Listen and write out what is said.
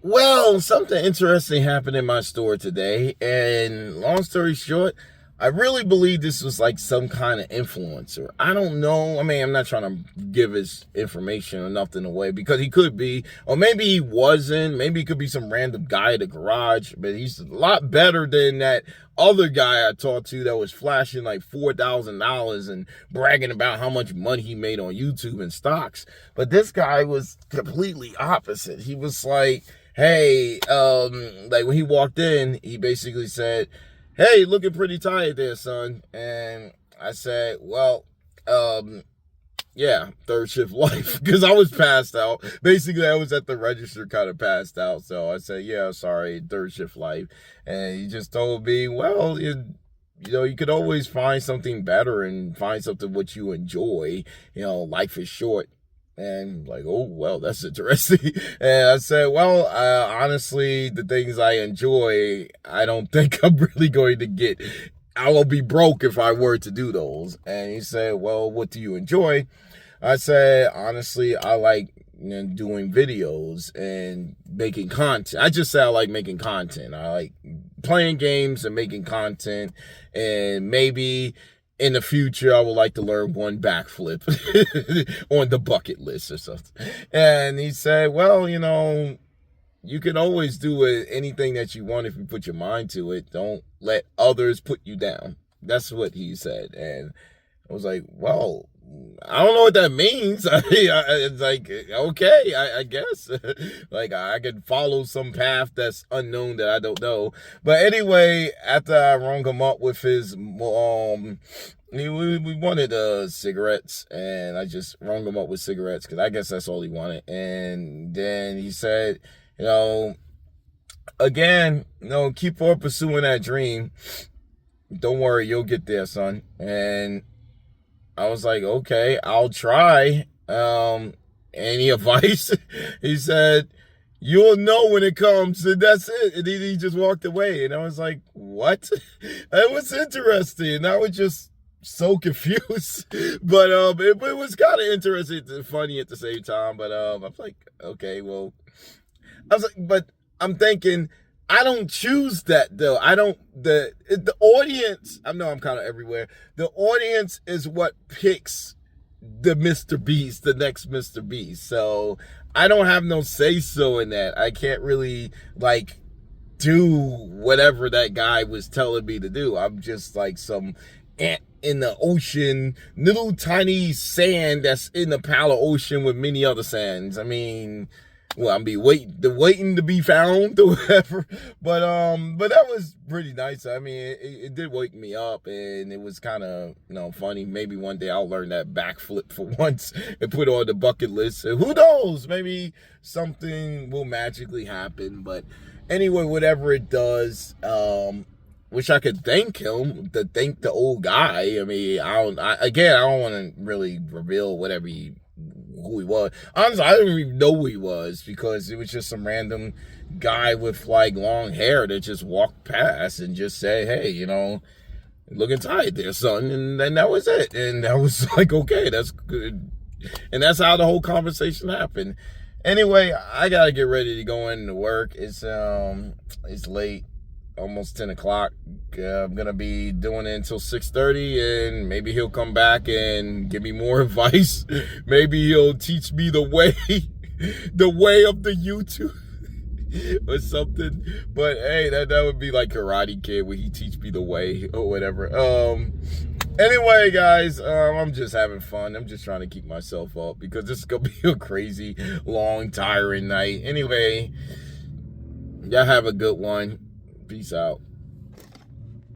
Well, something interesting happened in my store today, and long story short, I really believe this was like some kind of influencer. I don't know. I mean, I'm not trying to give his information or nothing away because he could be, or maybe he wasn't. Maybe he could be some random guy at the garage, but he's a lot better than that other guy I talked to that was flashing like $4,000 and bragging about how much money he made on YouTube and stocks. But this guy was completely opposite. He was like, hey, like when he walked in, he basically said, hey, looking pretty tired there, son. And I said, well, yeah, third shift life, because I was passed out. Basically, I was at the register kind of passed out. So I said, yeah, sorry, third shift life. And he just told me, well, you could always find something better and find something what you enjoy. Life is short. And like, oh, well, that's interesting. And I said, well, honestly, the things I enjoy, I don't think I'm really going to get. I will be broke if I were to do those. And he said, well, what do you enjoy? I said, honestly, I like doing videos and making content. I just said I like making content. I like playing games and making content. And maybe in the future, I would like to learn one backflip on the bucket list or something. And he said, well, you can always do anything that you want if you put your mind to it. Don't let others put you down. That's what he said. And I was like, well, I don't know what that means. It's like, okay, I guess. Like, I could follow some path that's unknown that I don't know. But anyway, after I rung him up with his, we wanted cigarettes, and I just rung him up with cigarettes, because I guess that's all he wanted. And then he said, again, keep on pursuing that dream. Don't worry, you'll get there, son. And I was like, okay, I'll try. Any advice? He said, you'll know when it comes, and that's it. And he just walked away. And I was like, what? That was interesting. I was just so confused. But it was kind of interesting and funny at the same time. But I was like, okay, well, I was like, but I'm thinking, I don't choose that though. The audience, I know I'm kind of everywhere. The audience is what picks the Mr. Beast, the next Mr. Beast. So I don't have no say so in that. I can't really like do whatever that guy was telling me to do. I'm just like some ant in the ocean, little tiny sand that's in the pile of ocean with many other sands. I mean, well, I'm waiting to be found or whatever. But that was pretty nice. I mean, it did wake me up, and it was kind of funny. Maybe one day I'll learn that backflip for once and put it on the bucket list. And who knows? Maybe something will magically happen. But anyway, whatever it does, wish I could thank him to thank the old guy. I mean, I don't want to really reveal who he was. Honestly, I didn't even know who he was, because it was just some random guy with like long hair that just walked past and just said, hey, looking tired there, son. And then that was it. And I was like, okay, that's good. And that's how the whole conversation happened. Anyway, I gotta get ready to go into work. It's late, almost 10 o'clock. I'm gonna be doing it until 6:30, and maybe he'll come back and give me more advice. Maybe he'll teach me the way of the YouTube or something. But hey, that would be like Karate Kid, where he teach me the way or whatever. Anyway, guys, I'm just having fun. I'm just trying to keep myself up, because this is gonna be a crazy, long, tiring night. Anyway, y'all have a good one. Peace out.